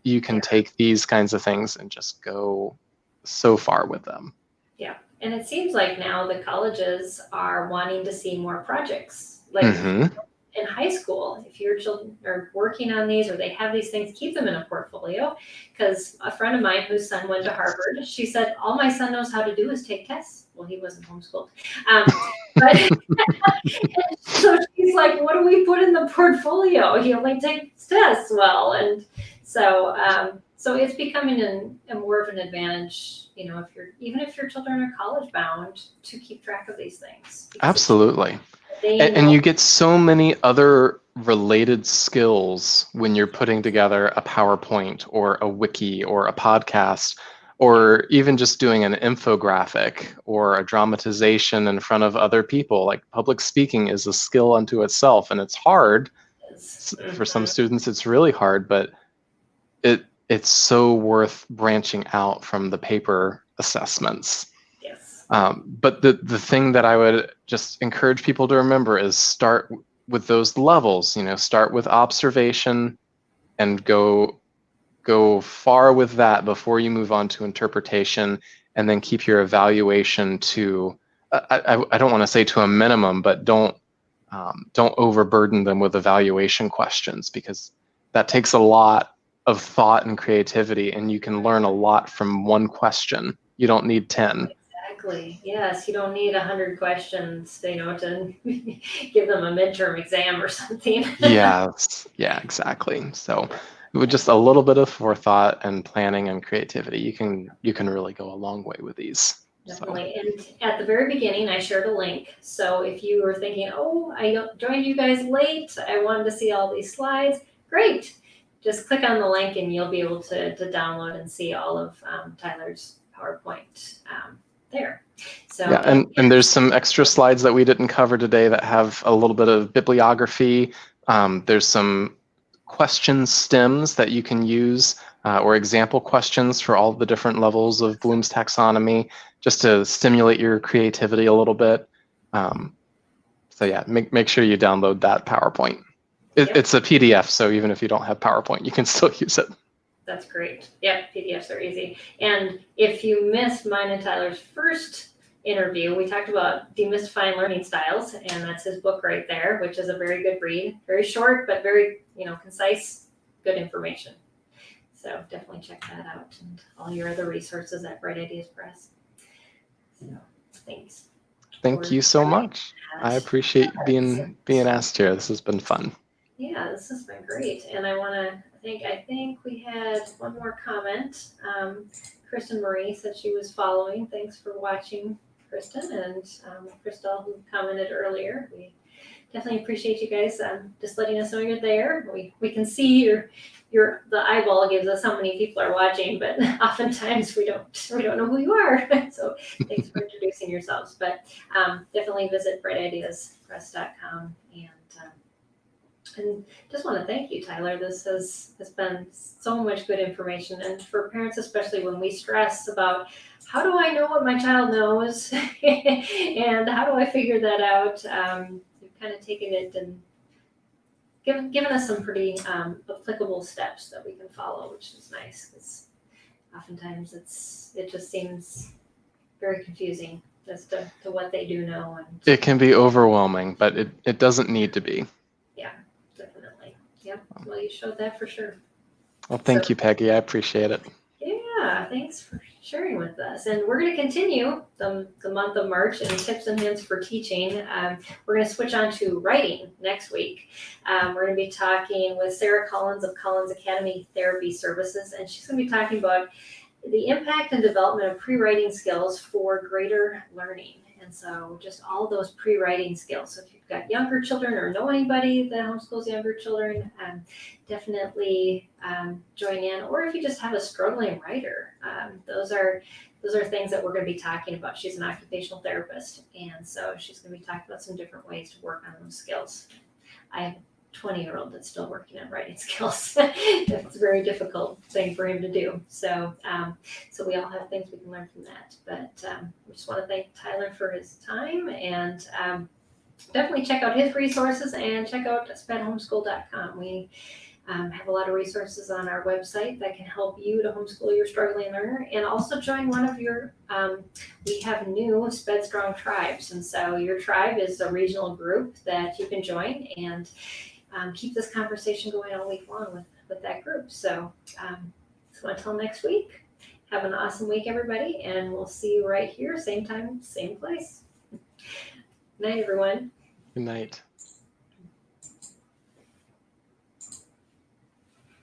you can take these kinds of things and just go so far with them. Yeah. And it seems like now the colleges are wanting to see more projects. Like in high school, if your children are working on these or they have these things, keep them in a portfolio. Because a friend of mine whose son went to Harvard, she said, all my son knows how to do is take tests. Well, he wasn't homeschooled. But so she's like, what do we put in the portfolio? He only takes tests well. And so it's becoming a more of an advantage, if your children are college bound, to keep track of these things. Absolutely. And you get so many other related skills when you're putting together a PowerPoint or a wiki or a podcast, or even just doing an infographic or a dramatization in front of other people. Like, public speaking is a skill unto itself, and it's hard. For some students, it's really hard, but it's so worth branching out from the paper assessments. But the thing that I would just encourage people to remember is start with those levels. Start with observation and go far with that before you move on to interpretation, and then keep your evaluation to, I don't want to say to a minimum, but don't overburden them with evaluation questions, because that takes a lot of thought and creativity, and you can learn a lot from one question. You don't need 10. Exactly. Yes, you don't need 100 questions, to give them a midterm exam or something. Yes, yeah, exactly. So with just a little bit of forethought and planning and creativity, you can really go a long way with these. Definitely. And at the very beginning, I shared a link. So if you were thinking, oh, I joined you guys late, I wanted to see all these slides, great. Just click on the link and you'll be able to download and see all of Tyler's PowerPoint there. So yeah, and there's some extra slides that we didn't cover today that have a little bit of bibliography. There's some question stems that you can use, or example questions for all the different levels of Bloom's taxonomy, just to stimulate your creativity a little bit. So yeah, make sure you download that PowerPoint. It's a PDF, so even if you don't have PowerPoint, you can still use it. That's great. Yep, PDFs are easy. And if you missed mine and Tyler's first interview, we talked about demystifying learning styles, and that's his book right there, which is a very good read. Very short, but very, concise, good information. So definitely check that out, and all your other resources at Bright Ideas Press. So thanks. Thank you so much. I appreciate being asked here. This has been fun. Yeah, this has been great. And I think we had one more comment. Kristen Marie said she was following. Thanks for watching, Kristen, and Crystal, who commented earlier. We definitely appreciate you guys just letting us know you're there. We can see the eyeball gives us how many people are watching, but oftentimes we don't know who you are. So thanks for introducing yourselves. But definitely visit brightideaspress.com and just want to thank you, Tyler. This has been so much good information, and for parents especially, when we stress about how do I know what my child knows and how do I figure that out, you've kind of taken it and given us some pretty applicable steps that we can follow, which is nice, because oftentimes it just seems very confusing as to what they do know. And it can be overwhelming, but it doesn't need to be. Yeah, definitely. Yep. Well, you showed that for sure. Well, thank you, Peggy. I appreciate it. Yeah, thanks for sharing with us. And we're going to continue the month of March and tips and hints for teaching. We're going to switch on to writing next week. We're going to be talking with Sarah Collins of Collins Academy Therapy Services, and she's going to be talking about the impact and development of pre-writing skills for greater learning. And so just all those pre-writing skills. So if you've got younger children or know anybody that homeschools younger children, definitely join in. Or if you just have a struggling writer, those are things that we're going to be talking about. She's an occupational therapist, and so she's going to be talking about some different ways to work on those skills. I have a 20-year-old that's still working on writing skills. That's a very difficult thing for him to do. So we all have things we can learn from that. But we just want to thank Tyler for his time, and definitely check out his resources and check out spedhomeschool.com. We have a lot of resources on our website that can help you to homeschool your struggling learner, and also join one of your, we have new SPED Strong tribes. And so your tribe is a regional group that you can join and keep this conversation going all week long with that group. So until next week, have an awesome week, everybody, and we'll see you right here, same time, same place. Good night, everyone. Good night.